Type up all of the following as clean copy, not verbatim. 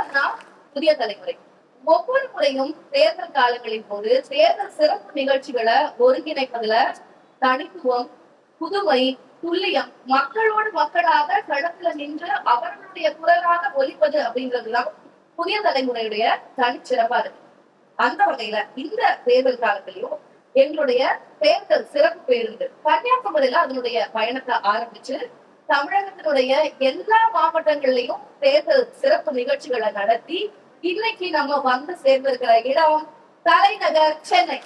அடுத்ததுதான் புதிய தலைமுறை. ஒவ்வொரு முறையும் தேர்தல் காலங்களின் போது தேர்தல் சிறப்பு நிகழ்ச்சிகளை ஒருங்கிணைப்பதுல தனித்துவம், புதுமை, துல்லியம், மக்களோடு மக்களாக களத்துல நின்று அவர்களுடைய குரலாக ஒலிப்பது அப்படின்றதுதான் புதிய தலைமுறையுடைய தனிச்சிறப்பா இருக்கு. அந்த வகையில இந்த தேர்தல் காலத்திலையும் எங்களுடைய தேர்தல் சிறப்பு பேருந்து கன்னியாகுமரியில அதனுடைய பயணத்தை ஆரம்பிச்சு தமிழகத்தினுடைய எல்லா மாவட்டங்கள்லயும் தேர்தல் சிறப்பு நிகழ்ச்சிகளை நடத்தி இன்னைக்கு நம்ம வந்து சேர்ந்திருக்கிற இடம் தலைநகர் சென்னை.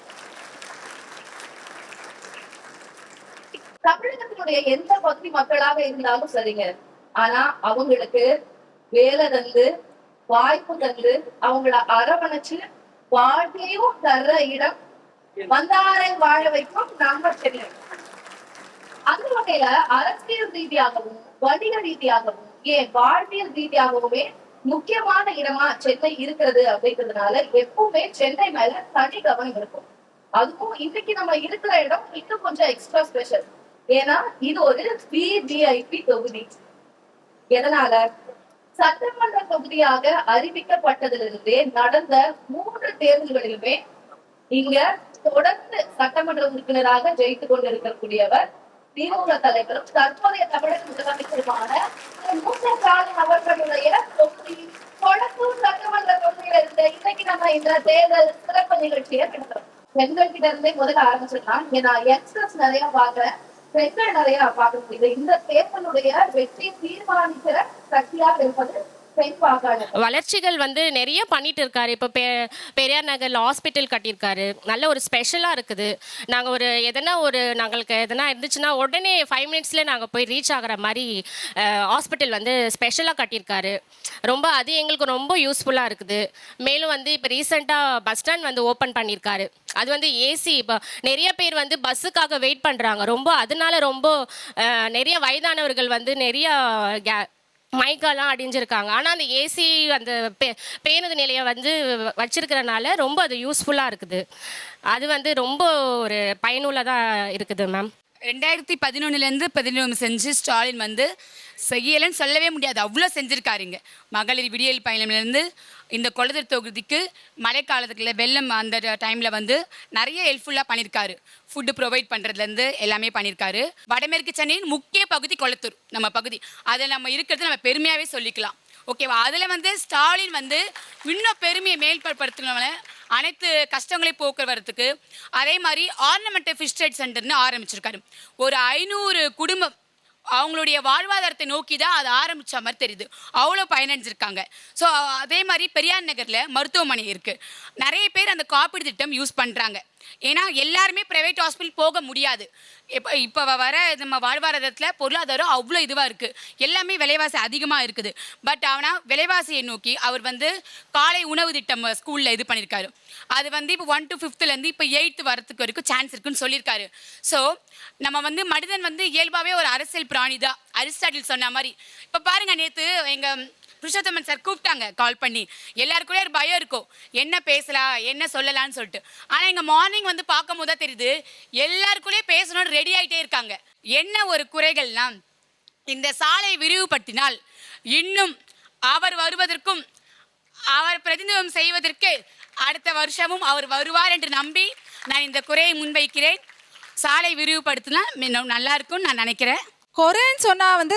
தமிழகத்தினுடைய எந்த பகுதி மக்களாக இருந்தாலும் சரிங்க, ஆனா அவங்களுக்கு வேலை தந்து வாய்ப்பு தந்து அவங்கள அரவணைச்சு வாழ்க்கையும் தர்ற இடம் வந்தாரை வாழ வைக்கும் நம்ம சென்னை. அந்த வகையில அரசியல் ரீதியாகவும் வணிக ரீதியாகவும் ஏன் வாழ்வியல் ரீதியாகவுமே முக்கியமான இடமா சென்னை இருக்கிறது அப்படிங்கிறதுனால எப்பவுமே சென்னை மேல தனி கவனம் இருக்கும். அதுவும் இன்னைக்கு நம்ம இருக்கிற இடம் இன்னும் கொஞ்சம் எக்ஸ்ட்ரா ஸ்பெஷல். ஏன்னா இது ஒரு விவிஐபி தொகுதி. எதனால? சட்டமன்ற தொகுதியாக அறிவிக்கப்பட்டதிலிருந்தே நடந்த 3 தேர்தல்களிலுமே இங்க தொடர்ந்து சட்டமன்ற உறுப்பினராக ஜெயித்துக் கொண்டிருக்கக்கூடியவர் திமுக தலைவரும் தற்போதைய தமிழக முதலமைச்சருமான மு.க.ஸ்டாலின் அவர்களுடைய தொகுதி கொளத்தூர் சட்டமன்ற தொகுதியில இருந்து இன்னைக்கு நம்ம இந்த தேர்தல் சிறப்பு நிகழ்ச்சியை நடத்துறோம். பெண்கள் கிட்ட இருந்தே முதல்ல ஆரம்பிச்சிடலாம். நான் யங்ஸ்டர்ஸ் நிறைய பாக்குறேன், பெண்கள் நிறைய பார்க்க முடியுது. இந்த தேர்தலுடைய வெற்றி தீர்மானிக்கிற சக்தியாக இருப்பது வளர்ச்சிகள் வந்து நிறைய பண்ணிட்டு இருக்காரு. இப்போ பெரியார் நகர்ல ஹாஸ்பிட்டல் கட்டியிருக்காரு, நல்ல ஒரு ஸ்பெஷலாக இருக்குது. நாங்கள் நாங்களுக்கு எதனா இருந்துச்சுன்னா உடனே 5 மினிட்ஸ்ல நாங்கள் போய் ரீச் ஆகிற மாதிரி ஹாஸ்பிட்டல் வந்து ஸ்பெஷலாக கட்டியிருக்காரு. அது எங்களுக்கு ரொம்ப யூஸ்ஃபுல்லாக இருக்குது. மேலும் வந்து இப்போ ரீசெண்டாக பஸ் ஸ்டாண்ட் வந்து ஓப்பன் பண்ணியிருக்காரு. அது வந்து ஏசி. இப்போ நிறைய பேர் வந்து பஸ்ஸுக்காக வெயிட் பண்ணுறாங்க. அதனால நிறைய வயதானவர்கள் வந்து நிறைய மைக்காலாம் அடிஞ்சிருக்காங்க. ஆனால் அந்த ஏசி அந்த பேருந்து நிலையம் வந்து வச்சிருக்கிறனால அது யூஸ்ஃபுல்லாக இருக்குது. அது வந்து ரொம்ப ஒரு பயனுள்ளதாக இருக்குது மேம். 2011 11 செஞ்சு ஸ்டாலின் வந்து செய்யலைன்னு சொல்லவே முடியாது, அவ்வளோ செஞ்சுருக்காருங்க. மகளிர் விடியல் பயணம்லேருந்து இந்த கொளத்தூர் தொகுதிக்கு மழைக்காலத்துக்குள்ள வெள்ளம் அந்த டைமில் வந்து நிறைய ஹெல்ப்ஃபுல்லாக பண்ணியிருக்காரு. ஃபுட்டு ப்ரொவைட் பண்ணுறதுலேருந்து எல்லாமே பண்ணியிருக்காரு. வடமேற்கு சென்னையின் முக்கிய பகுதி கொளத்தூர் நம்ம பகுதி. அதை நம்ம இருக்கிறது நம்ம பெருமையாகவே சொல்லிக்கலாம். ஓகேவா? அதில் வந்து ஸ்டாலின் வந்து இன்னும் பெருமையை மேல்படுத்துறவங்கள அனைத்து கஷ்டங்களையும் போக்குவரத்துக்கு அதே மாதிரி ஆர்னமெண்டல் ஃபிஷ் ட்ரேட் சென்டர்னு ஆரம்பிச்சிருக்காரு. ஒரு 500 குடும்பம் அவங்களுடைய வாழ்வாதாரத்தை நோக்கி தான் அதை ஆரம்பித்த மாதிரி தெரியுது. அவ்வளோ பயனடைஞ்சிருக்காங்க. ஸோ அதே மாதிரி பெரியார் நகரில் மருத்துவமனை இருக்குது. நிறைய பேர் அந்த காப்பீடு திட்டம் யூஸ் பண்ணுறாங்க. ஏன்னா எல்லாருமே ப்ரைவேட் ஹாஸ்பிட்டல் போக முடியாது. இப்போ வர நம்ம வாழ்வாதாரத்தில் பொருளாதாரம் அவ்வளோ இதுவாக இருக்குது. எல்லாமே விலைவாசி அதிகமாக இருக்குது. பட் ஆனால் விலைவாசியை நோக்கி அவர் வந்து காலை உணவு திட்டம் ஸ்கூலில் இது பண்ணியிருக்காரு. அது வந்து இப்போ 1 to 5th இப்போ 8th வரத்துக்கு வரைக்கும் சான்ஸ் இருக்குன்னு சொல்லியிருக்காரு. ஸோ நம்ம வந்து மனிதன் வந்து இயல்பாகவே ஒரு அரசியல் பிராணி தான், அரிஸ்டாட்டில் சொன்ன மாதிரி. இப்போ பாருங்கள், நேற்று எங்கள் புருஷோத்தமன் சார் கூப்பிட்டாங்க கால் பண்ணி. எல்லாருக்குள்ளே ஒரு பயம் இருக்கும், என்ன பேசலாம் என்ன சொல்லலான்னு சொல்லிட்டு. ஆனால் எங்கள் மார்னிங் வந்து பார்க்கும் போது தான் தெரியுது எல்லாருக்குள்ளே பேசணும்னு ரெடி ஆகிட்டே இருக்காங்க. என்ன ஒரு குறைகள்னா, இந்த சாலை விரிவுபடுத்தினால் இன்னும் அவர் வருவதற்கும் அவர் பிரதிநிதித்துவம் செய்வதற்கு அடுத்த வருஷமும் அவர் வருவார் என்று நம்பி நான் இந்த குறையை முன்வைக்கிறேன். சாலை விரிவுபடுத்தினா நல்லா இருக்கும்னு நான் நினைக்கிறேன். குறைன்னு சொன்னால் வந்து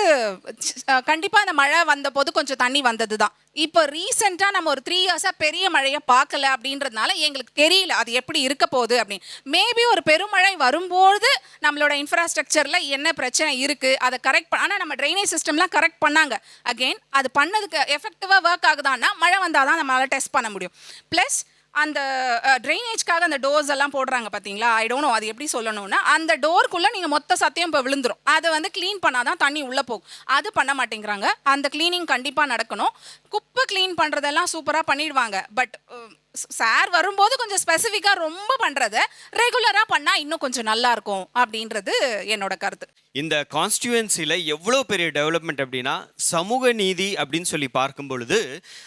கண்டிப்பாக அந்த மழை வந்த போது கொஞ்சம் தண்ணி வந்தது தான். இப்போ ரீசெண்டாக நம்ம ஒரு 3 இயர்ஸாக பெரிய மழையை பார்க்கல அப்படின்றதுனால எங்களுக்கு தெரியல அது எப்படி இருக்க போகுது அப்படின்னு. மேபி ஒரு பெருமழை வரும்போது நம்மளோட இன்ஃப்ராஸ்ட்ரக்சரில் என்ன பிரச்சனை இருக்குது அதை கரெக்ட் ஆனால் நம்ம ட்ரைனேஜ் சிஸ்டம்லாம் கரெக்ட் பண்ணாங்க. அகெயின் அது பண்ணதுக்கு எஃபெக்டிவாக ஒர்க் ஆகுதான்னா மழை வந்தால் தான் நம்மளால் டெஸ்ட் பண்ண முடியும். ப்ளஸ் அந்த ட்ரைனேஜ்க்காக அந்த டோர்ஸ் எல்லாம் போடுறாங்க பார்த்தீங்களா, ஐ டோன்ட் நோ அது எப்படி சொல்லணும்னா, அந்த டோருக்குள்ளே நீங்கள் மொத்த சத்தையும் இப்போ விழுந்துடும். அதை வந்து க்ளீன் பண்ணால் தான் தண்ணி உள்ளே போகும். அது பண்ண மாட்டேங்கிறாங்க. அந்த க்ளீனிங் கண்டிப்பாக நடக்கணும். குப்பை க்ளீன் பண்ணுறதெல்லாம் சூப்பராக பண்ணிடுவாங்க. பட் சார் வரும்போது கொஞ்சம் ஸ்பெசிஃபிக்கா ரொம்ப பண்றத ரெகுலரா பண்ணா இன்னும் கொஞ்சம் நல்லா இருக்கும் அப்படின்றது என்னோட கருத்து. இந்த கான்ஸ்டியூவன்சியில் எவ்வளோ பெரிய டெவலப்மெண்ட் அப்படின்னா, சமூக நீதி அப்படின்னு சொல்லி பார்க்கும் பொழுது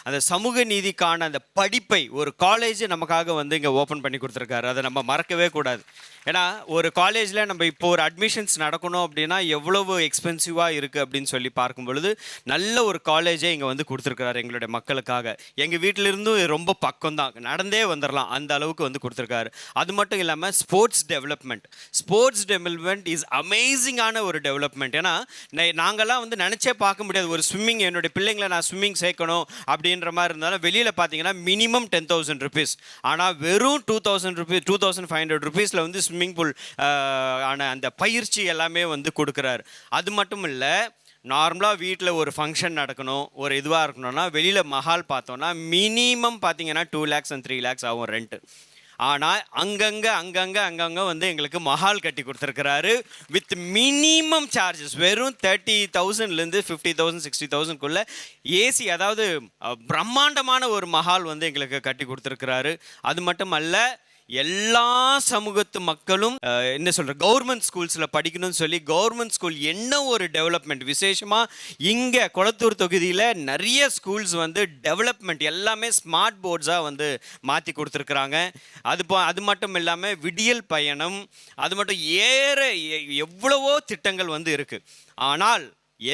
அந்த சமூக நீதிக்கான அந்த படிப்பை ஒரு காலேஜ் நமக்காக வந்து இங்கே ஓப்பன் பண்ணி கொடுத்துருக்காரு. அதை நம்ம மறக்கவே கூடாது. ஏன்னா ஒரு காலேஜில் நம்ம இப்போ ஒரு அட்மிஷன்ஸ் நடக்கணும் அப்படின்னா எவ்வளவு எக்ஸ்பென்சிவாக இருக்குது அப்படின்னு சொல்லி பார்க்கும் பொழுது நல்ல ஒரு காலேஜை இங்கே வந்து கொடுத்துருக்காரு எங்களுடைய மக்களுக்காக. எங்கள் வீட்டிலிருந்தும் ரொம்ப பக்கம் தான், நடந்தே வந்துடலாம், அந்த அளவுக்கு வந்து கொடுத்துருக்காரு. அது மட்டும் இல்லாமல் ஸ்போர்ட்ஸ் டெவலப்மெண்ட் இஸ் அமேசிங்கான ஒரு டெவலப்மெண்ட். ஏன்னா நாங்கள்லாம் வந்து நினச்சே பார்க்க முடியாது. ஒரு ஸ்விம்மிங், என்னுடைய பிள்ளைங்களை நான் ஸ்விம்மிங் சேர்க்கணும் அப்படின்ற மாதிரி இருந்தாலும் வெளியில் பார்த்தீங்கன்னா மினிமம் 10,000 rupees. ஆனால் வெறும் 2,000 rupees 2,500 rupeesல வந்து ஸ்விம்மிங் பூல் ஆன அந்த பயிற்சி எல்லாமே வந்து கொடுக்குறாரு. அது மட்டும் இல்லை, நார்மலாக வீட்டில் ஒரு ஃபங்க்ஷன் நடக்கணும், ஒரு இதுவாக இருக்கணும்னா வெளியில் மஹால் பார்த்தோன்னா மினிமம் பார்த்தீங்கன்னா 2 lakhs and 3 lakhs ஆகும் ரெண்ட்டு. ஆனால் அங்கங்கே வந்து எங்களுக்கு மஹால் கட்டி கொடுத்துருக்கிறாரு வித் மினிமம் சார்ஜஸ். வெறும் 30,000லேருந்து 50,000 60,000க்குள்ளே ஏசி, அதாவது பிரம்மாண்டமான ஒரு மஹால் வந்து எங்களுக்கு கட்டி கொடுத்துருக்கிறாரு. அது மட்டும் அல்ல, எல்லா சமூகத்து மக்களும் என்ன சொல்ற கவர்மெண்ட் ஸ்கூல்ஸில் படிக்கணும்னு சொல்லி கவர்மெண்ட் ஸ்கூல் என்ன ஒரு டெவலப்மெண்ட். விசேஷமாக இங்கே கொளத்தூர் தொகுதியில் நிறைய ஸ்கூல்ஸ் வந்து டெவலப்மெண்ட் எல்லாமே ஸ்மார்ட் போர்ட்ஸாக வந்து மாற்றி கொடுத்துருக்குறாங்க. அது மட்டும் இல்லாமல் விடியல் பயணம், அது மட்டும் எவ்வளவோ திட்டங்கள் வந்து இருக்குது. ஆனால்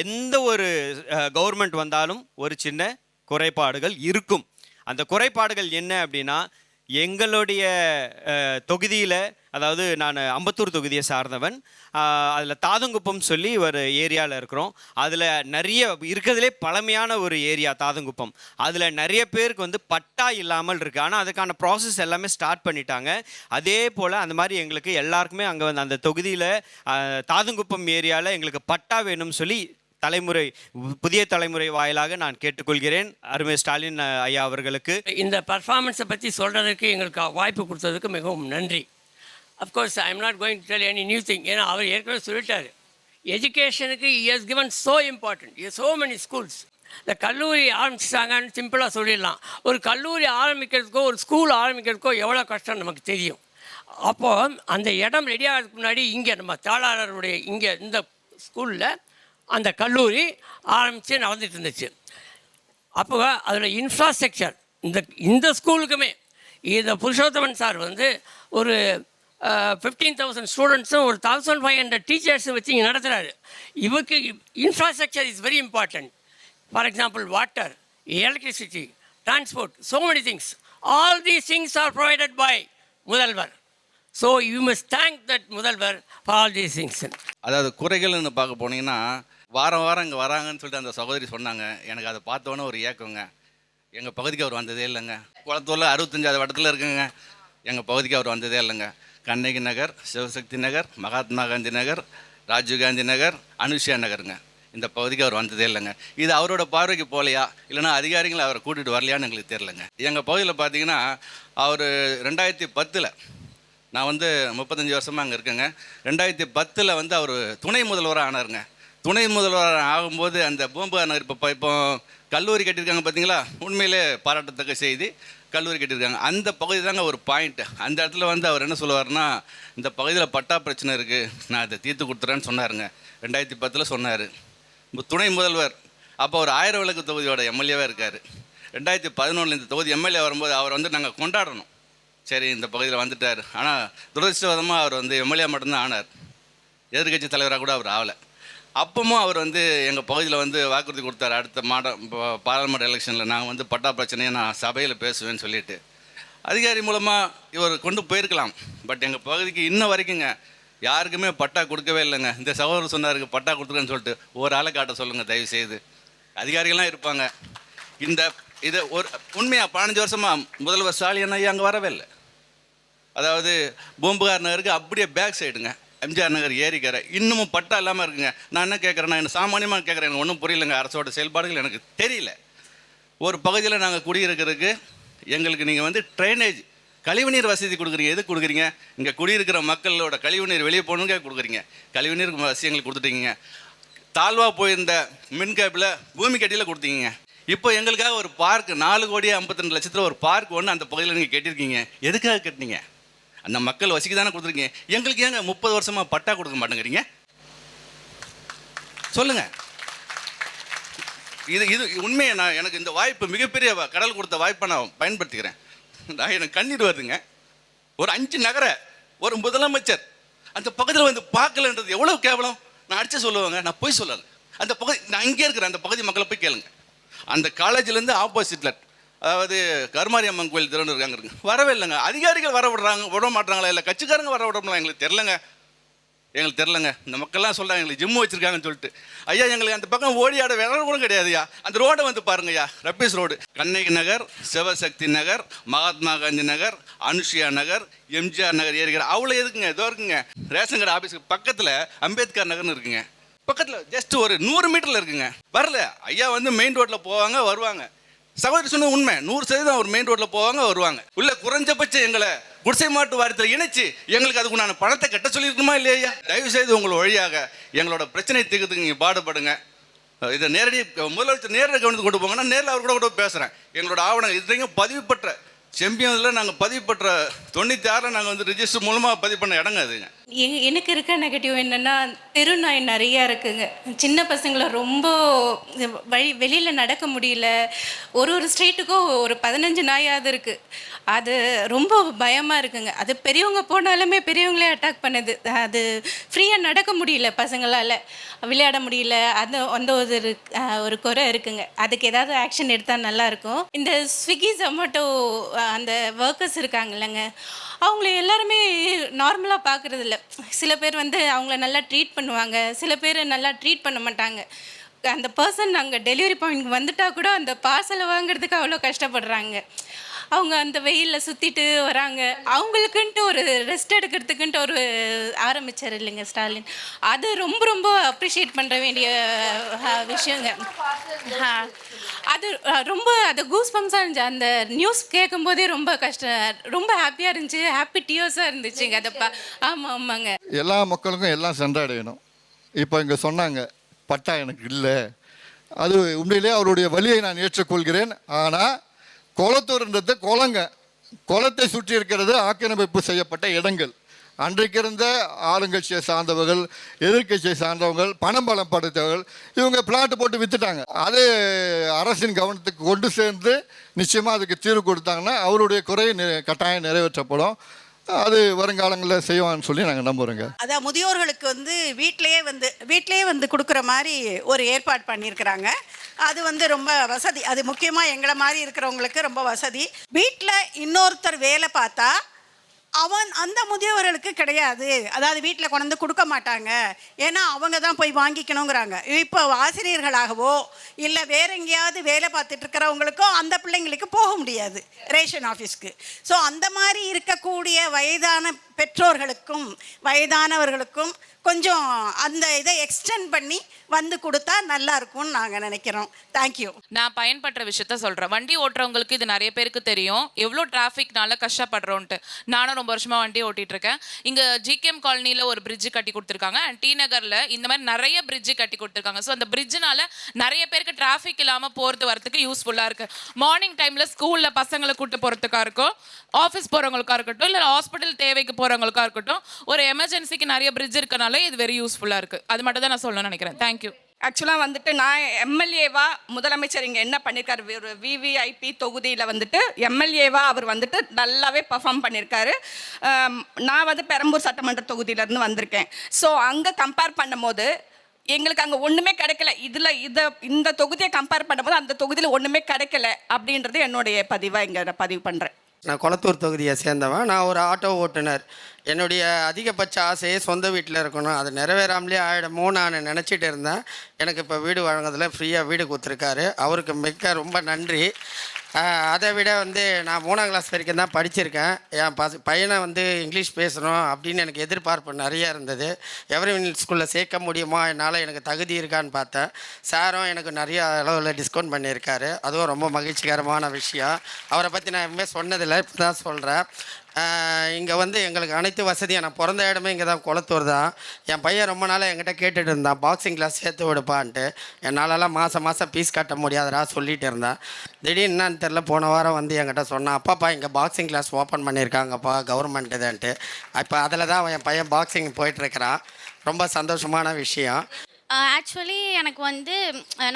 எந்த ஒரு கவர்மெண்ட் வந்தாலும் ஒரு சின்ன குறைபாடுகள் இருக்கும். அந்த குறைபாடுகள் என்ன அப்படின்னா, எங்களுடைய தொகுதியில், அதாவது நான் அம்பத்தூர் தொகுதியை சார்ந்தவன், அதில் தாதங்குப்பம் சொல்லி ஒரு ஏரியாவில் இருக்கிறோம். அதில் நிறைய இருக்கிறதுலே பழமையான ஒரு ஏரியா தாதங்குப்பம். அதில் நிறைய பேருக்கு வந்து பட்டா இல்லாமல் இருக்குது. ஆனால் அதுக்கான ப்ராசஸ் எல்லாமே ஸ்டார்ட் பண்ணிட்டாங்க. அதே போல் அந்த மாதிரி எங்களுக்கு எல்லாருக்குமே அங்கே வந்து அந்த தொகுதியில் தாதங்குப்பம் ஏரியாவில் எங்களுக்கு பட்டா வேணும்னு சொல்லி புதிய தலைமுறை வாயிலாக நான் கேட்டுக்கொள்கிறேன் அருமை ஸ்டாலின் ஐயா அவர்களுக்கு. இந்த பர்ஃபார்மன்ஸை பற்றி சொல்கிறதுக்கு எங்களுக்கு வாய்ப்பு கொடுத்ததுக்கு மிகவும் நன்றி. Of course I am not going to tell any new thing. ஏன்னா அவர் ஏற்கனவே சொல்லிட்டார், எஜுகேஷனுக்கு he has given so important, so many schools. இந்த கல்லூரி ஆரம்பிச்சிட்டாங்கன்னு சிம்பிளாக சொல்லிடலாம். ஒரு கல்லூரி ஆரம்பிக்கிறதுக்கோ ஒரு ஸ்கூல் ஆரம்பிக்கிறதுக்கோ எவ்வளோ கஷ்டம் நமக்கு தெரியும். அப்போது அந்த இடம் ரெடி ஆகிறதுக்கு முன்னாடி இங்கே நம்ம தாளாளருடைய இங்கே இந்த ஸ்கூலில் அந்த கல்லூரி ஆரம்பித்து நடந்துட்டு இருந்துச்சு. அப்போ அதில் இன்ஃப்ராஸ்ட்ரக்சர் இந்த ஸ்கூலுக்குமே இந்த புருஷோத்தமன் சார் வந்து ஒரு 15,000 ஸ்டூடெண்ட்ஸும் ஒரு 1,500 டீச்சர்ஸும் வச்சு இங்கே நடத்துகிறாரு. இவருக்கு infrastructure is very important. For example water, electricity, transport, so many things. All these things are provided by முதல்வர். So you must thank that முதல்வர் ஃபார் ஆல் தீஸ் திங்ஸ். அதாவது குறைகள்னு பார்க்க போனீங்கன்னா, வாரம் இங்கே வராங்கன்னு சொல்லிட்டு அந்த சகோதரி சொன்னாங்க. எனக்கு அதை பார்த்தோன்னே ஒரு ஏக்கங்க. எங்கள் பகுதிக்கு அவர் வந்ததே இல்லைங்க. குளத்தூரில் 65வது வட்டத்தில் இருக்குங்க. எங்கள் பகுதிக்கு அவர் வந்ததே இல்லைங்க. கண்ணகி நகர், சிவசக்தி நகர், மகாத்மா காந்தி நகர், ராஜீவ்காந்தி நகர், அனுஷியா நகருங்க. இந்த பகுதிக்கு அவர் வந்ததே இல்லைங்க. இது அவரோட பார்வைக்கு போகலையா, இல்லைனா அதிகாரிகளை அவரை கூட்டிகிட்டு வரலையான்னு எங்களுக்கு தெரிலங்க. எங்கள் பகுதியில் பார்த்தீங்கன்னா, அவர் 2010 நான் வந்து 35 வருஷமாக அங்கே இருக்கேங்க. 2010 வந்து அவர் துணை முதல்வராக ஆனாருங்க. துணை முதல்வர் ஆகும்போது அந்த பூம்புகார் நகர் இப்போ கல்லூரி கட்டியிருக்காங்க பார்த்தீங்களா, உண்மையிலே பாராட்டத்தக்க செய்தி. கல்லூரி கட்டியிருக்காங்க. அந்த பகுதி தாங்க ஒரு பாயிண்ட்டு. அந்த இடத்துல வந்து அவர் என்ன சொல்லுவார்னா, இந்த பகுதியில் பட்டா பிரச்சனை இருக்குது, நான் அதை தீர்த்து கொடுத்துறேன்னு சொன்னாருங்க. 2010 சொன்னார். துணை முதல்வர் அப்போ ஒரு 1000 விளக்கு தொகுதியோட எம்எல்ஏவாக இருக்கார். 2011 இந்த தொகுதி எம்எல்ஏ வரும்போது அவர் வந்து நாங்கள் கொண்டாடணும், சரி இந்த பகுதியில் வந்துட்டார். ஆனால் துரதிருஷ்டவசமாக அவர் வந்து எம்எல்ஏ மட்டும்தான் ஆனார். எதிர்கட்சி தலைவராக கூட அவர் ஆகலை. அப்பவும் அவர் வந்து எங்கள் பகுதியில் வந்து வாக்குறுதி கொடுத்தார், அடுத்த பாராளுமன்ற எலெக்ஷனில் நாங்கள் வந்து பட்டா பிரச்சனையை நான் சபையில் பேசுவேன்னு சொல்லிட்டு. அதிகாரி மூலமாக இவர் கொண்டு போயிருக்கலாம். பட் எங்கள் பகுதிக்கு இன்ன வரைக்குங்க யாருக்குமே பட்டா கொடுக்கவே இல்லைங்க. இந்த சகோதரர் சொன்னாருக்கு பட்டா கொடுத்துருக்கேன்னு சொல்லிட்டு ஒரு ஆளை காட்ட சொல்லுங்கள் தயவுசெய்து. அதிகாரிகள்லாம் இருப்பாங்க. இது ஒரு உண்மையாக 15 வருஷமாக முதல்வர் ஸ்டாலின் ஐயா அங்கே வரவே இல்லை. அதாவது பூம்புகார் நகருக்கு அப்படியே பேக் சைடுங்க, எம்ஜிஆர் நகர் ஏரிக்கரை இன்னமும் பட்டா இல்லாமல் இருக்குங்க. நான் என்ன கேட்குறேன்னா, என்ன சாமானியமாக கேட்குறேன், எனக்கு ஒன்றும் புரியலைங்க. அரசோட செயல்பாடுகள் எனக்கு தெரியல. ஒரு பகுதியில் நாங்கள் குடியிருக்கிறதுக்கு எங்களுக்கு நீங்கள் வந்து ட்ரைனேஜ் கழிவுநீர் வசதி கொடுக்குறீங்க. எது கொடுக்குறீங்க? இங்கே குடியிருக்கிற மக்களோட கழிவுநீர் வெளியே போகணுங்க கொடுக்குறீங்க. கழிவுநீர் வசதி எங்களுக்கு கொடுத்துட்டீங்க. தாழ்வாக போயிருந்த மின் கேபில் பூமி கட்டியில் கொடுத்தீங்க. இப்போ எங்களுக்காக ஒரு பார்க் 4,52,00,000 ஒரு பார்க் ஒன்று அந்த பகுதியில் நீங்கள் கேட்டிருக்கீங்க. எதுக்காக கட்டினீங்க? அந்த மக்கள் வசிக்க தானே கொடுத்துருக்கீங்க. எங்களுக்கு ஏங்க 30 வருஷமாக பட்டா கொடுக்க மாட்டேங்கிறீங்க? சொல்லுங்க. இது உண்மையை நான் எனக்கு இந்த வாய்ப்பு மிகப்பெரிய கடல் கொடுத்த வாய்ப்பை நான் பயன்படுத்திக்கிறேன். எனக்கு கண்ணீர் வருதுங்க. ஒரு 5 நகர ஒரு முதலமைச்சர் அந்த பகுதியில் வந்து பார்க்கலன்றது எவ்வளோ கேவலம். நான் அடிச்சு சொல்லுவாங்க, நான் போய் சொல்லலை. அந்த பகுதி நான் இங்கே இருக்கிறேன், அந்த பகுதி மக்களை போய் கேளுங்க. அந்த காலேஜ்லேருந்து ஆப்போசிட்டில், அதாவது கருமாரி அம்மன் கோயில் திறந்து இருக்காங்க இருக்கு, வரவே இல்லைங்க. அதிகாரிகள் விட மாட்டாங்களா, இல்லை கட்சிக்காரங்க வர விடணும், எங்களுக்கு தெரிலங்க. இந்த மக்கள்லாம் சொல்கிறாங்க எங்களுக்கு ஜிம்மு வச்சுருக்காங்கன்னு சொல்லிட்டு. ஐயா, எங்களுக்கு அந்த பக்கம் ஓடியாட வேற கூட கிடையாதுயா. அந்த ரோடை வந்து பாருங்கய்யா, ரப்பீஸ் ரோடு, கண்ணகி நகர், சிவசக்தி நகர், மகாத்மா காந்தி நகர், அனுஷியா நகர், எம்ஜிஆர் நகர் ஏறிக்கிற அவ்வளோ எதுக்குங்க? இதோ இருக்குங்க ரேஷன் கடை ஆஃபீஸுக்கு பக்கத்தில் அம்பேத்கர் நகர்னு இருக்குங்க. பக்கத்தில் ஜஸ்ட் ஒரு 100 மீட்டரில் இருக்குங்க. வரல ஐயா வந்து மெயின் ரோட்டில் போவாங்க வருவாங்க. சகோதரி சொன்னது உண்மை, 100% ஒரு மெயின் ரோட்டில் போவாங்க வருவாங்க. உள்ள குறைஞ்சபட்சம் எங்களை குடிசை மாட்டு வாரியத்தில் இணைச்சு எங்களுக்கு அதுக்கு நான் பணத்தை கட்ட சொல்லியிருக்குமா இல்லையா? தயவு செய்து உங்கள் வழியாக எங்களோட பிரச்சனை தீர்க்கிறதுக்கு நீங்கள் பாடுபடுங்க. இதை நேரடி முதலமைச்சர் நேரில் கவனித்து கொண்டு போங்கன்னா நேரில் அவர் கூட பேசுகிறேன். எங்களோட ஆவணம் இதுலையும் பதிவு பெற்ற செம்பியனில் நாங்கள் பதிவு பெற்ற 96 நாங்கள் வந்து ரிஜிஸ்டர் மூலமாக பதிவு பண்ண இடங்க அதுங்க. எனக்கு இருக்க நெகட்டிவ் என்னென்னா, தெரு நாய் நிறையா இருக்குங்க. சின்ன பசங்களை ரொம்ப வெளியில் நடக்க முடியல. ஒரு ஸ்ட்ரீட்டுக்கும் ஒரு 15 நாயாவது இருக்குது. அது ரொம்ப பயமாக இருக்குங்க. அது பெரியவங்க போனாலுமே பெரியவங்களே அட்டாக் பண்ணுது. அது ஃப்ரீயாக நடக்க முடியல, பசங்களால் விளையாட முடியல. அந்த ஒரு குறை இருக்குங்க. அதுக்கு ஏதாவது ஆக்ஷன் எடுத்தால் நல்லாயிருக்கும். இந்த ஸ்விக்கி ஜொமேட்டோ அந்த ஒர்க்கர்ஸ் இருக்காங்கல்லங்க, அவங்கள எல்லாருமே நார்மலாக பார்க்குறது இல்லை. சில பேர் வந்து அவங்கள நல்லா ட்ரீட் பண்ணுவாங்க, சில பேர் நல்லா ட்ரீட் பண்ண மாட்டாங்க. அந்த பர்சன் அங்கே டெலிவரி பாயிண்ட் வந்துட்டால் கூட அந்த பார்சலை வாங்குறதுக்கு அவ்வளோ கஷ்டப்படுறாங்க. அவங்க அந்த வெயிலில் சுற்றிட்டு வராங்க. அவங்களுக்குன்ட்டு ஒரு ரெஸ்ட் எடுக்கிறதுக்குன்ட்டு ஒரு ஆரம்பித்தார் இல்லைங்க ஸ்டாலின். அது ரொம்ப ரொம்ப அப்ரிஷியேட் பண்ணுற வேண்டிய விஷயங்க. அது ரொம்ப அது கூஸ் பம்ஸாக இருந்துச்சு. அந்த நியூஸ் கேட்கும்போதே ரொம்ப ஹாப்பியாக இருந்துச்சு. ஹாப்பி டியர்ஸாக இருந்துச்சுங்க. ஆமாங்க. எல்லா மக்களுக்கும் எல்லாம் சென்றடையணும். இப்போ இங்கே சொன்னாங்க பட்டா எனக்கு இல்லை. அது உண்மையிலே அவருடைய வழியை நான் ஏற்றுக்கொள்கிறேன். ஆனால் குளத்தூர்ன்றது குளத்தை சுற்றி இருக்கிறது ஆக்கிரமிப்பு செய்யப்பட்ட இடங்கள். அன்றைக்கு இருந்த ஆளுங்கட்சியை சார்ந்தவர்கள், எதிர்கட்சியை சார்ந்தவர்கள், பணம் பலம் படுத்தவர்கள், இவங்க பிளாட் போட்டு விற்றுட்டாங்க. அது அரசின் கவனத்துக்கு கொண்டு சேர்ந்து நிச்சயமாக அதுக்கு தீர்வு கொடுத்தாங்கன்னா அவருடைய குறை கட்டாயம் நிறைவேற்றப்படும். அது வருங்காலங்களில் செய்வான்னு சொல்லி நாங்கள் நம்புகிறோங்க. அதான் முதியோர்களுக்கு வந்து வீட்டிலேயே வந்து கொடுக்குற மாதிரி ஒரு ஏற்பாடு பண்ணியிருக்கிறாங்க. அது வந்து ரொம்ப வசதி. அது முக்கியமாக எங்களை மாதிரி இருக்கிறவங்களுக்கு ரொம்ப வசதி. வீட்டில் இன்னொருத்தர் வேலை பார்த்தா அந்த முதியவர்களுக்கு கிடையாது. அதாவது வீட்டில் கொண்டு வந்து கொடுக்க மாட்டாங்க. ஏன்னா அவங்க தான் போய் வாங்கிக்கணுங்கிறாங்க. இப்போ ஆசிரியர்களாகவோ இல்லை வேற எங்கேயாவது வேலை பார்த்துட்டு இருக்கிறவங்களுக்கும் அந்த பிள்ளைங்களுக்கு போக முடியாது ரேஷன் ஆஃபீஸ்க்கு. ஸோ அந்த மாதிரி இருக்கக்கூடிய வயதான பெற்றோர்களுக்கும் வயதானவர்களுக்கும் கொஞ்சம் அந்த இதை எக்ஸ்டெண்ட் பண்ணி வந்து கொடுத்தா நல்லா இருக்கும்னு நாங்கள் நினைக்கிறோம். தேங்க்யூ. நான் பயன்படுற விஷயத்த சொல்கிறேன். வண்டி ஓட்டுறவங்களுக்கு இது நிறைய பேருக்கு தெரியும், எவ்வளோ டிராஃபிக்னால கஷ்டப்படுறோன்ட்டு. நானும் ரொம்ப வருஷமாக வண்டி ஓட்டிகிட்டு இருக்கேன். இங்கே ஜிகேஎம் காலனியில் ஒரு பிரிட்ஜு கட்டி கொடுத்துருக்காங்க. அண்ட் டி நகரில் இந்த மாதிரி நிறைய பிரிட்ஜு கட்டி கொடுத்துருக்காங்க. ஸோ அந்த பிரிட்ஜுனால நிறைய பேருக்கு டிராஃபிக் இல்லாமல் போகிறது வரத்துக்கு யூஸ்ஃபுல்லாக இருக்குது. மார்னிங் டைமில் ஸ்கூலில் பசங்களை கூப்பிட்டு போகிறதுக்காக இருக்கும், ஆஃபீஸ் போகிறவங்களுக்காக இருக்கட்டும், இல்லை ஹாஸ்பிட்டல் தேவைக்கு போகிறவங்களுக்காக இருக்கட்டும், ஒரு எமர்ஜென்சிக்கு நிறைய பிரிட்ஜ் இருக்கனால இது வெரி யூஸ்ஃபுல்லாக இருக்குது. அது மட்டும் தான் நான் சொல்லணும்னு நினைக்கிறேன். தேங்க்யூ. ஆக்சுவலாக வந்துட்டு நான் எம்எல்ஏவா முதலமைச்சர் இங்கே என்ன பண்ணியிருக்காரு, ஒரு விவிஐபி தொகுதியில் வந்துட்டு எம்எல்ஏவா அவர் வந்துட்டு நல்லாவே பர்ஃபார்ம் பண்ணியிருக்காரு. நான் வந்து பெரம்பூர் சட்டமன்ற தொகுதியிலேருந்து வந்திருக்கேன். ஸோ அங்கே கம்பேர் பண்ணும்போது எங்களுக்கு அங்கே ஒன்றுமே கிடைக்கல. இந்த தொகுதியை கம்பேர் பண்ணும்போது அந்த தொகுதியில் ஒன்றுமே கிடைக்கல அப்படின்றது என்னுடைய பதிவாக இங்கே நான் பதிவு பண்ணுறேன். நான் குளத்தூர் தொகுதியை சேர்ந்தவன். நான் ஒரு ஆட்டோ ஓட்டுநர். என்னுடைய அதிகபட்ச ஆசையே சொந்த வீட்டில் இருக்கணும். அது நிறைவேறாமலே ஆகிடுமோ நான் நினச்சிட்டு இருந்தேன். எனக்கு இப்போ வீடு வழங்குறதுல ஃப்ரீயாக வீடு கொடுத்துருக்காரு. அவருக்கு மிக்க ரொம்ப நன்றி. அதை விட வந்து நான் 3ஆம் கிளாஸ் வரைக்கும் தான் படிச்சிருக்கேன். என் பையனை வந்து இங்கிலீஷ் பேசணும் அப்படின்னு எனக்கு எதிர்பார்ப்பு நிறையா இருந்தது. எவரி ஸ்கூலில் சேர்க்க முடியுமா, என்னால் எனக்கு தகுதி இருக்கான்னு பார்த்தேன். சாரும் எனக்கு நிறைய அளவில் டிஸ்கவுண்ட் பண்ணியிருக்காரு. அதுவும் ரொம்ப மகிழ்ச்சிகரமான விஷயம். அவரை பற்றி நான் எதுவுமே சொன்னதில்லை, இப்போ தான் சொல்கிறேன். இங்கே வந்து எங்களுக்கு அனைத்து வசதியும், நான் பிறந்த இடமே இங்கே தான், குளத்தூர் தான். என் பையன் ரொம்ப நாளாக என்கிட்ட கேட்டுட்டு இருந்தான் பாக்ஸிங் கிளாஸ் சேர்த்து விடுப்பான்ட்டு. என்னாலலாம் மாதம் ஃபீஸ் கட்ட முடியாதடா சொல்லிட்டு இருந்தேன். திடீர்னு என்னன்னு தெரில, போன வாரம் வந்து என்கிட்ட சொன்னான், அப்பாப்பா இங்கே பாக்ஸிங் கிளாஸ் ஓப்பன் பண்ணியிருக்காங்கப்பா கவர்மெண்ட் இதுன்ட்டு. இப்போ அதில் தான் என் பையன் பாக்ஸிங் போயிட்டுருக்கிறான். ரொம்ப சந்தோஷமான விஷயம். ஆக்சுவலி எனக்கு வந்து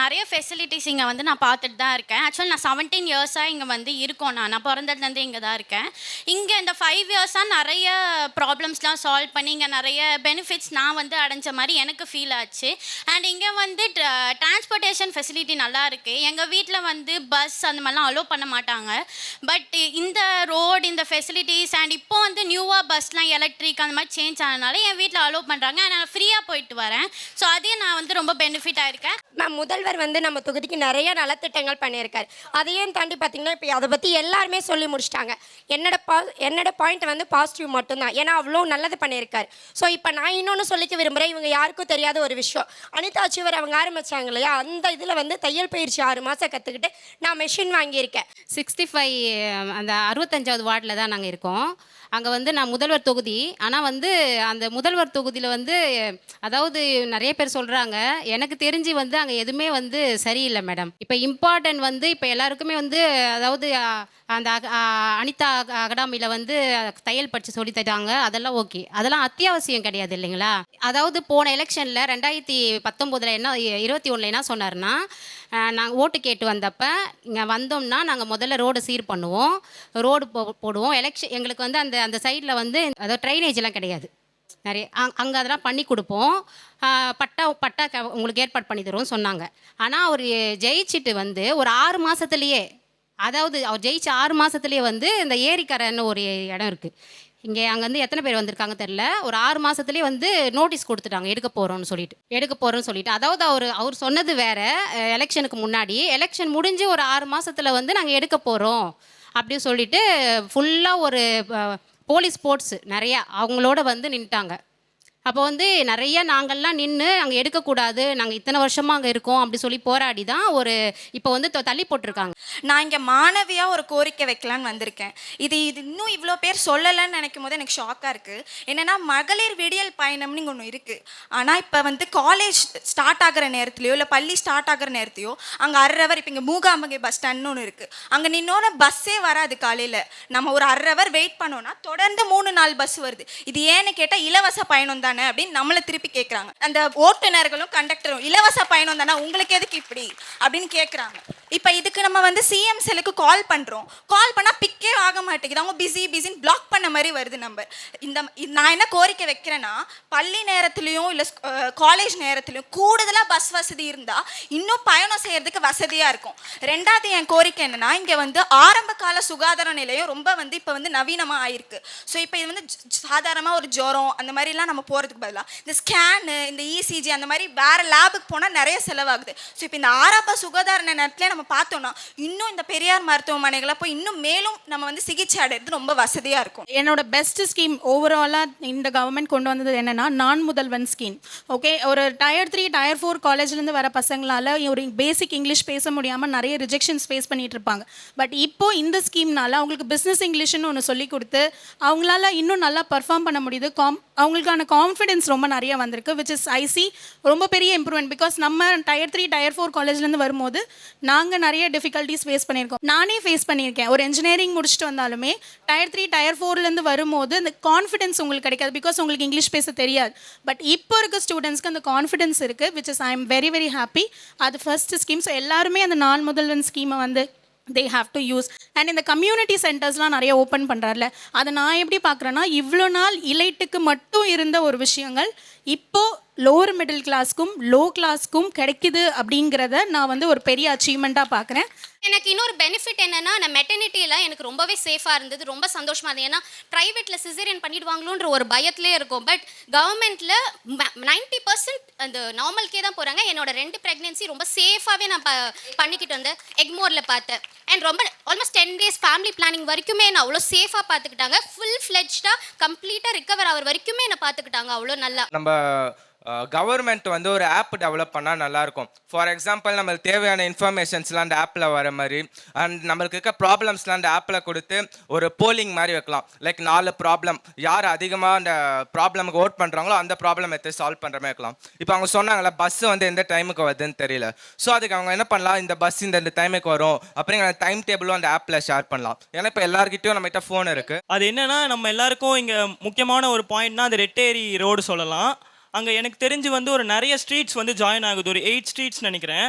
நிறைய ஃபெசிலிட்டிஸ் இங்கே வந்து நான் பார்த்துட்டு தான் இருக்கேன். ஆக்சுவலி நான் 17 இயர்ஸாக இங்கே வந்து இருக்கோம். நான் பிறந்ததுலேருந்து இங்கே தான் இருக்கேன். இங்கே இந்த 5 இயர்ஸாக நிறைய ப்ராப்ளம்ஸ்லாம் சால்வ் பண்ணி இங்கே நிறைய பெனிஃபிட்ஸ் நான் வந்து அடைஞ்ச மாதிரி எனக்கு ஃபீல் ஆச்சு. அண்ட் இங்கே வந்து டிரான்ஸ்போர்ட்டேஷன் ஃபெசிலிட்டி நல்லா இருக்குது. எங்கள் வீட்டில் வந்து பஸ் அந்த மாதிரிலாம் அலோவ் பண்ண மாட்டாங்க. பட் இந்த ரோடு, இந்த ஃபெசிலிட்டிஸ் அண்ட் இப்போ வந்து நியூவாக பஸ்லாம் எலக்ட்ரிக் அந்த மாதிரி சேஞ்ச் ஆனதுனால என் வீட்டில் அலோவ் பண்ணுறாங்க. நான் ஃப்ரீயாக போயிட்டு வரேன். ஸோ அதே நான் வந்து ரொம்ப பெனிஃபிட் ஆயிருக்கேன். முதல்வர் வந்து நம்ம தொகுதிக்கு நிறைய நலத்திட்டங்கள் பண்ணியிருக்காரு. அதையும் தாண்டி பார்த்தீங்கன்னா இப்போ அதை பற்றி எல்லாருமே சொல்லி முடிச்சிட்டாங்க. என்னோட பாயிண்ட் வந்து பாசிட்டிவ் மட்டும்தான். ஏன்னா அவ்வளோ நல்லது பண்ணியிருக்காரு. ஸோ இப்போ நான் இன்னொன்று சொல்லிக்க விரும்புகிறேன். இவங்க யாருக்கும் தெரியாத ஒரு விஷயம், அனிதா அச்சுவர் அவங்க ஆரம்பித்தாங்க இல்லையா, அந்த இதில் வந்து தையல் பயிற்சி 6 மாதம் கற்றுக்கிட்டு நான் மெஷின் வாங்கியிருக்கேன். 65 அந்த 65வது வார்டில் தான் நாங்கள் இருக்கோம். அங்கே வந்து நான் முதல்வர் தொகுதி. ஆனால் வந்து அந்த முதல்வர் தொகுதியில் வந்து அதாவது நிறைய பேர் சொல்கிறாங்க, எனக்கு தெரிஞ்சு வந்து அங்கே எதுவுமே வந்து சரியில்லை மேடம். இப்போ இம்பார்ட்டன்ட் வந்து இப்போ எல்லாருக்குமே வந்து அதாவது அந்த அனிதா அகாடமியில் வந்து தையல் படித்து சொல்லி தராங்க. அதெல்லாம் ஓகே, அதெல்லாம் அத்தியாவசியம் கிடையாது இல்லைங்களா. அதாவது போன எலெக்ஷனில் 2019 என்ன 21 என்ன சொன்னார்னா, நாங்கள் ஓட்டு கேட்டு வந்தப்போ இங்கே வந்தோம்னா நாங்கள் முதல்ல ரோடு சீர் பண்ணுவோம், ரோடு போடுவோம். எங்களுக்கு வந்து அந்த சைடில் வந்து அதாவது ட்ரைனேஜ்லாம் கிடையாது நிறைய, அங்கே அதெல்லாம் பண்ணி கொடுப்போம், பட்டா உங்களுக்கு ஏற்பாடு பண்ணி தருவோம் சொன்னாங்க. ஆனால் அவர் ஜெயிச்சுட்டு வந்து ஒரு 6 மாதத்துலேயே, அதாவது அவர் ஜெயிச்ச 6 மாதத்துலேயே வந்து இந்த ஏரிக்கரைன்னு ஒரு இடம் இருக்குது இங்கே, அங்கே வந்து எத்தனை பேர் வந்திருக்காங்க தெரில, ஒரு 6 மாதத்துலேயே வந்து நோட்டீஸ் கொடுத்துட்டாங்க எடுக்க போகிறோன்னு சொல்லிட்டு. அதாவது அவர் சொன்னது வேறு எலெக்ஷனுக்கு முன்னாடி, எலெக்ஷன் முடிஞ்சு ஒரு 6 மாதத்தில் வந்து நாங்கள் எடுக்க போகிறோம் அப்படின்னு சொல்லிட்டு ஃபுல்லாக ஒரு போலீஸ் ஸ்போர்ட்ஸ் நிறையா அவங்களோட வந்து நின்ட்டாங்க. அப்போ வந்து நிறைய நாங்கள்லாம் நின்று அங்கே எடுக்கக்கூடாது, நாங்கள் இத்தனை வருஷமாக அங்கே இருக்கோம் அப்படி சொல்லி போராடி தான் ஒரு இப்போ வந்து தள்ளி போட்டிருக்காங்க. நான் இங்கே மாணவியாக ஒரு கோரிக்கை வைக்கலான்னு வந்திருக்கேன். இது இன்னும் இவ்வளோ பேர் சொல்லலைன்னு நினைக்கும் போது எனக்கு ஷாக்காக இருக்குது. என்னென்னா மகளிர் விடியல் பயணம்னு இங்கே ஒன்று இருக்குது. ஆனால் இப்போ வந்து காலேஜ் ஸ்டார்ட் ஆகிற நேரத்துலையோ இல்லை பள்ளி ஸ்டார்ட் ஆகிற நேரத்தையோ அங்கே அரை இப்போ இங்கே மூகாம்பகை பஸ் ஸ்டாண்ட்னு ஒன்று இருக்குது. அங்கே நின்னோன்னு பஸ்ஸே வராது. காலையில் நம்ம ஒரு அரை வெயிட் பண்ணோன்னா தொடர்ந்து 3-4 பஸ் வருது. இது ஏன்னு கேட்டால் இலவச பயணம் தான் அப்படின்னு நம்மளை திருப்பி கேட்குறாங்க. அந்த ஓட்டுநர்களும் கண்டக்டரும் இலவச பயணம் தானே, உங்களுக்கு எதுக்கு இப்படி அப்படின்னு கேட்குறாங்க. இப்போ இதுக்கு நம்ம வந்து சிஎம் செல்லுக்கு கால் பண்ணுறோம், கால் பண்ணால் பிக்கே ஆக மாட்டேங்குது. அவங்க பிஸின்னு பிளாக் பண்ண மாதிரி வருது நம்பர். நான் என்ன கோரிக்கை வைக்கிறேன்னா, பள்ளி நேரத்துலையும் இல்லை காலேஜ் நேரத்துலையும் கூடுதலாக பஸ் வசதி இருந்தால் இன்னும் பயணம் செய்கிறதுக்கு வசதியாக இருக்கும். 2வது என் கோரிக்கை என்னென்னா, இங்கே வந்து ஆரம்ப கால சுகாதார நிலையம் ரொம்ப வந்து இப்போ வந்து நவீனமாக ஆயிருக்கு. ஸோ இப்போ இது வந்து சாதாரணமாக ஒரு ஜுரம் அந்த மாதிரிலாம் நம்ம போகிறதுக்கு பதிலாக இந்த ஸ்கேனு, இந்த இசிஜி அந்த மாதிரி வேறு லேபுக்கு போனால் நிறைய செலவாகுது. ஸோ இப்போ இந்த ஆரம்ப சுகாதார நேரத்தில் நம்ம பார்த்தோம்னா இன்னும் இந்த பெரியார் மருத்துவமனைகளை போய் இன்னும் மேலும் நம்ம வந்து சிகிச்சை அடைகிறது ரொம்ப வசதியாக இருக்கும். என்னோட பெஸ்ட் ஸ்கீம் ஓவராலாக இந்த கவர்மெண்ட் கொண்டு வந்தது என்னென்னா நான் முதல்வன் ஸ்கீம். ஓகே, ஒரு Tier 3 Tier 4 காலேஜ்லேருந்து வர பசங்களால் ஒரு பேசிக் இங்கிலீஷ் பேச முடியாமல் நிறைய ரிஜெக்ஷன்ஸ் ஃபேஸ் பண்ணிட்டு இருப்பாங்க. பட் இப்போ இந்த ஸ்கீம்னால அவங்களுக்கு பிஸ்னஸ் இங்கிலீஷ்னு ஒன்று சொல்லி கொடுத்து அவங்களால இன்னும் நல்லா பர்ஃபார்ம் பண்ண முடியுது. அவங்களுக்கான கான்ஃபிடென்ஸ் ரொம்ப நிறைய வந்திருக்கு, விச் இஸ் ஐசி ரொம்ப பெரிய இம்ப்ரூவ்மெண்ட். பிகாஸ் நம்ம Tier 3 Tier 4 காலேஜ்லேருந்து வரும்போது நாங்கள் நிறைய டிஃபிகல்ட்டிஸ் ஃபேஸ் பண்ணியிருக்கோம். நானே ஃபேஸ் பண்ணியிருக்கேன். ஒரு இன்ஜினியரிங் முடிச்சுட்டு வந்தாலுமே Tier 3 Tier 4லேருந்து வரும்போது அந்த கான்ஃபிடென்ஸ் உங்களுக்கு கிடைக்காது, பிகாஸ் உங்களுக்கு இங்கிலீஷ் பேச தெரியாது. பட் இப்போ இருக்க ஸ்டூடெண்ட்ஸ்க்கு அந்த கான்ஃபிடென்ஸ் இருக்குது, which is I am very very happy. அது ஃபர்ஸ்ட் ஸ்கீம். ஸோ எல்லாருமே அந்த நான் முதல்வன் ஸ்கீமை வந்து they have to use. And இந்த கம்யூனிட்டி சென்டர்ஸ்லாம் நிறைய ஓப்பன் பண்ணுறாருல, அதை நான் எப்படி பார்க்குறேன்னா, இவ்வளோ நாள் இலைட்டுக்கு மட்டும் இருந்த ஒரு விஷயங்கள் இப்போது லோவர் மிடில் கிளாஸ்க்கும் லோ கிளாஸ்க்கும் கிடைக்குது அப்படிங்கிறத நான் வந்து ஒரு பெரிய அச்சீவ்மெண்ட்டாக பார்க்குறேன். எனக்கு இன்னொரு பெனிஃபிட் என்னன்னா, நான் மெட்டர்னிட்டியில் எனக்கு ரொம்பவே சேஃபாக இருந்தது, ரொம்ப சந்தோஷமாக இருந்தது. ஏன்னா ப்ரைவேட்டில் சிசேரியன் பண்ணிடுவாங்களோன்ற ஒரு பயத்திலே இருக்கும். பட் கவர்மெண்ட்டில் 90% அந்த நார்மல்கே தான் போகிறாங்க. என்னோட 2 ப்ரெக்னென்சி ரொம்ப சேஃபாகவே நான் பண்ணிக்கிட்டு வந்தேன். எக்மோரில் பார்த்தேன். அண்ட் ரொம்ப ஆல்மோஸ்ட் 10 days ஃபேமிலி பிளானிங் வரைக்குமே என்னை அவ்வளோ சேஃபாக பார்த்துக்கிட்டாங்க. ஃபுல் ஃப்ளெஜ்டாக கம்ப்ளீட்டாக ரிகவர் ஆகிற வரைக்குமே என்னை பார்த்துக்கிட்டாங்க அவ்வளோ நல்லா. நம்ம கவர்மெண்ட் வந்து ஒரு ஆப் டெவலப் பண்ணால் நல்லாயிருக்கும். ஃபார் எக்ஸாம்பிள் நம்மளுக்கு தேவையான இன்ஃபர்மேஷன்ஸ்லாம் அந்த ஆப்பில் வர மாதிரி, அண்ட் நம்மளுக்கு இருக்க ப்ராப்ளம்ஸ்லாம் அந்த ஆப்பில் கொடுத்து ஒரு போலிங் மாதிரி வைக்கலாம். லைக் 4 ப்ராப்ளம், யார் அதிகமாக அந்த ப்ராப்ளமுக்கு ஓட் பண்ணுறாங்களோ அந்த ப்ராப்ளம் எடுத்து சால்வ் பண்ணுற மாதிரி இருக்கலாம். இப்போ அவங்க சொன்னாங்களே பஸ் வந்து எந்த டைமுக்கு வருதுன்னு தெரியல, ஸோ அதுக்கு அவங்க என்ன பண்ணலாம், இந்த பஸ் இந்த டைமுக்கு வரும் அப்படிங்கிற டைம் டேபிளும் அந்த ஆப்பில் ஷேர் பண்ணலாம். ஏன்னா இப்போ எல்லாருக்கிட்டையும் நம்மகிட்ட ஃபோன் இருக்குது. அது என்னன்னா, நம்ம எல்லாருக்கும் இங்கே முக்கியமான ஒரு பாயிண்ட்னா அது ரெட்டேரி ரோடு சொல்லலாம். அங்கே எனக்கு தெரிஞ்சு வந்து ஒரு நிறைய ஸ்ட்ரீட்ஸ் வந்து ஜாயின் ஆகுது, ஒரு 8 ஸ்ட்ரீட்ஸ் நினைக்கிறேன்.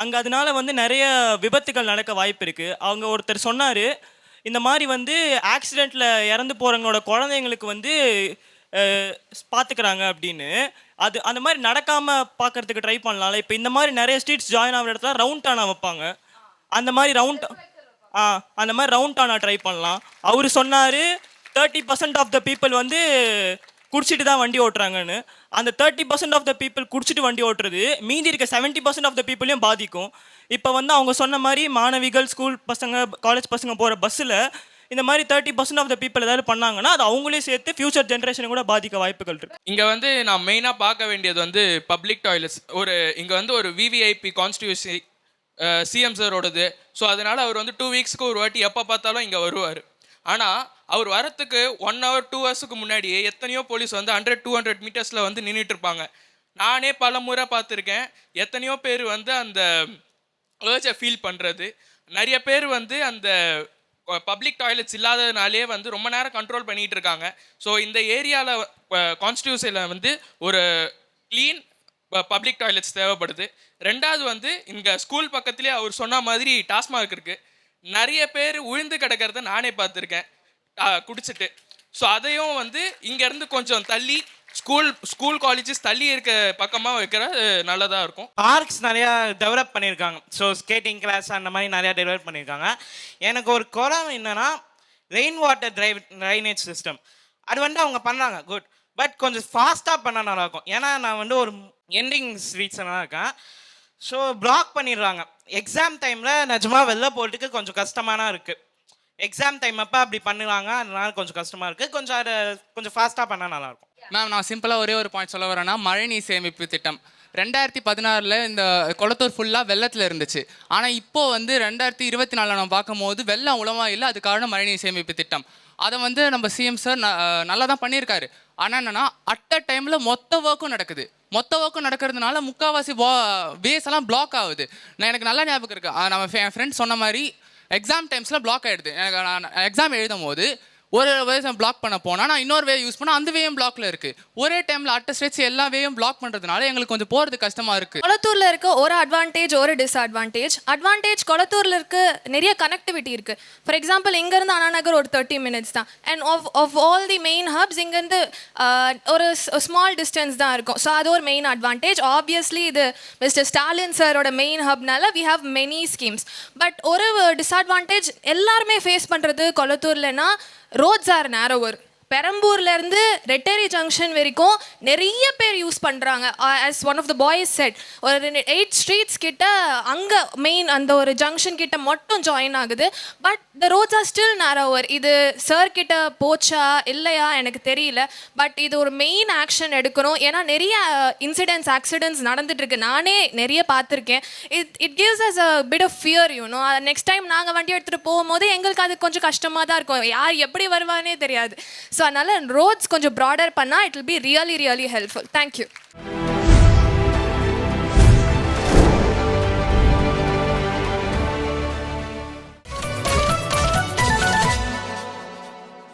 அங்கே அதனால வந்து நிறைய விபத்துகள் நடக்க வாய்ப்பு இருக்குது. அவங்க ஒருத்தர் சொன்னார், இந்த மாதிரி வந்து ஆக்சிடெண்ட்டில் இறந்து போகிறவங்களோட குழந்தைங்களுக்கு வந்து பார்த்துக்கிறாங்க அப்படின்னு. அது அந்த மாதிரி நடக்காமல் பார்க்கறதுக்கு ட்ரை பண்ணலாம்ல. இப்போ இந்த மாதிரி நிறைய ஸ்ட்ரீட்ஸ் ஜாயின் ஆகிற இடத்துல ரவுண்ட் டானா வைப்பாங்க, அந்த மாதிரி ரவுண்ட் டானா ட்ரை பண்ணலாம். அவர் சொன்னார் 30% ஆஃப் த பீப்புள் வந்து குடிச்சிட்டு தான் வண்டி ஓட்டுறாங்கன்னு. அந்த 30% ஆஃப் த பீப்புள் குடிச்சிட்டு வண்டி ஓட்டுறது மீதி இருக்க 70% ஆஃப் த பீப்புளையும் பாதிக்கும். இப்போ வந்து அவங்க சொன்ன மாதிரி மாணவிகள், ஸ்கூல் பசங்க, காலேஜ் பசங்க போகிற பஸ்ஸில் இந்த மாதிரி 30% ஆஃப் த பீப்புள் ஏதாவது பண்ணாங்கன்னா அது அவங்களே சேர்த்து ஃபியூச்சர் ஜென்ரேஷனை கூட பாதிக்க வாய்ப்புகள் இருக்குது. இங்கே வந்து நான் மெயினாக பார்க்க வேண்டியது வந்து பப்ளிக் டாய்லெட்ஸ். இங்கே வந்து ஒரு விவிஐபி கான்ஸ்டியூன்சி சிஎம் சாரோடது. ஸோ அதனால் அவர் வந்து 2 வீக்ஸ்க்கு ஒரு வாட்டி எப்போ பார்த்தாலும் இங்கே வருவார். ஆனால் அவர் வரத்துக்கு 1 hour 2 hours முன்னாடியே எத்தனையோ போலீஸ் வந்து 100-200 மீட்டர்ஸில் வந்து நின்றுட்டு இருப்பாங்க. நானே பல முறை பார்த்துருக்கேன். எத்தனையோ பேர் வந்து அந்த ஏர்ஜை ஃபீல் பண்ணுறது, நிறைய பேர் வந்து அந்த பப்ளிக் டாய்லெட்ஸ் இல்லாததுனாலே வந்து ரொம்ப நேரம் கண்ட்ரோல் பண்ணிகிட்டு இருக்காங்க. ஸோ இந்த ஏரியாவில் கான்ஸ்டியூன்சியில் வந்து ஒரு க்ளீன் பப்ளிக் டாய்லெட்ஸ் தேவைப்படுது. 2வது வந்து இங்கே ஸ்கூல் பக்கத்துலேயே அவர் சொன்ன மாதிரி டாஸ்மாக் இருக்குது. நிறைய பேர் உழுந்து கிடக்கிறத நானே பார்த்துருக்கேன் குடிச்சிட்டு. ஸோ அதையும் வந்து இங்கேருந்து கொஞ்சம் தள்ளி ஸ்கூல் காலேஜஸ் தள்ளி இருக்க பக்கமாக வைக்கிற நல்லதாக இருக்கும். பார்க்ஸ் நிறையா டெவலப் பண்ணியிருக்காங்க. ஸோ ஸ்கேட்டிங் கிளாஸ் அந்த மாதிரி நிறையா டெவலப் பண்ணியிருக்காங்க. எனக்கு ஒரு குறை என்னென்னா, ரெயின் வாட்டர் ட்ரைனேஜ் சிஸ்டம் அது வந்து அவங்க பண்ணுறாங்க குட், பட் கொஞ்சம் ஃபாஸ்ட்டாக பண்ணால் நல்லாயிருக்கும். ஏன்னா நான் வந்து ஒரு எண்டிங் ஸ்ட்ரீட்ஸ்லாம் இருக்கேன். ஸோ பிளாக் பண்ணிடுறாங்க. எக்ஸாம் டைமில் நிஜமாக வெளில போகிறதுக்கு கொஞ்சம் கஷ்டமான இருக்குது. எக்ஸாம் டைம் அப்போ அப்படி பண்ணுவாங்க, அதனால கொஞ்சம் கஷ்டமாக இருக்குது. கொஞ்சம் ஃபாஸ்ட்டாக பண்ணால் நல்லாயிருக்கும். மேம், நான் சிம்பிளாக ஒரே ஒரு பாயிண்ட் சொல்ல வரேன்னா, மழைநீர் சேமிப்பு திட்டம் 2016 இந்த கொளத்தூர் ஃபுல்லாக வெள்ளத்தில் இருந்துச்சு. ஆனால் இப்போது வந்து 2024 நம்ம பார்க்கும்போது வெள்ளம் அவ்வளோவா இல்லை. அது காரணம் மழைநீர் சேமிப்பு திட்டம். அதை வந்து நம்ம சிஎம் சார் நல்லா தான் பண்ணியிருக்காரு. ஆனால் என்னென்னா, அட் அ டைமில் மொத்த ஒர்க்கும் நடக்குது. மொத்த ஒர்க்கும் நடக்கிறதுனால முக்கால்வாசி வேஸ் எல்லாம் பிளாக் ஆகுது. எனக்கு நல்லா ஞாபகம் இருக்குது, நம்ம என் ஃப்ரெண்ட் சொன்ன மாதிரி எக்ஸாம் டைம்ஸில் பிளாக் ஆகிடுது. எனக்கு நான் எக்ஸாம் எழுதும் போது ஒரு வே பிளாக் பண்ண போனால் நான் இன்னொரு வே யூஸ் பண்ணால் அந்த வேயும் பிளாக்ல இருக்குது. ஒரே டைமில் அட்ட ஸ்ட்ரெச் எல்லா வேயும் பிளாக் பண்ணுறதுனால எங்களுக்கு கொஞ்சம் போகிறது கஷ்டமாக இருக்குது. கொளத்தூரில் இருக்க ஒரு அட்வான்டேஜ், ஒரு அட்வான்டேஜ் கொளத்தூரில் இருக்க நிறைய கனெக்டிவிட்டி இருக்குது. ஃபார் எக்ஸாம்பிள், இங்கேருந்து அண்ணா நகர் ஒரு 30 minutes தான். And of all the main hubs இங்கேருந்து ஒரு ஸ்மால் டிஸ்டன்ஸ் தான் இருக்கும். ஸோ அது ஒரு மெயின் அட்வான்டேஜ். ஆப்வியஸ்லி இது மிஸ்டர் ஸ்டாலின் சாரோட மெயின் ஹப்னால we have many schemes. But ஒரு டிஸ்அட்வான்டேஜ் எல்லாருமே ஃபேஸ் பண்ணுறது கொளத்தூர்லனா, roads are narrower. பெரம்பூர்லேருந்து ரெட்டேரி ஜங்ஷன் வரைக்கும் நிறைய பேர் யூஸ் பண்ணுறாங்க. As one of the boys said, ஒரு 8 streets கிட்ட அங்கே மெயின் அந்த ஒரு ஜங்ஷன் கிட்ட மட்டும் ஜாயின் ஆகுது. But the roads are still narrower. இது சார் கிட்ட போச்சா இல்லையா எனக்கு தெரியல. பட் இது ஒரு மெயின் ஆக்ஷன் எடுக்கணும். ஏன்னா நிறைய ஆக்சிடென்ட்ஸ் நடந்துட்டு இருக்கு. நானே நிறைய பார்த்துருக்கேன். It gives us a bit of fear. You know, next time நாங்கள் வண்டி எடுத்துகிட்டு போகும்போது எங்களுக்கு அது கொஞ்சம் கஷ்டமாக தான் இருக்கும். யார் எப்படி வருவானே தெரியாது. ஸோ அதனால் ரோட்ஸ் கொஞ்சம் ப்ராடர் பண்ணால் it will be really helpful. Thank you.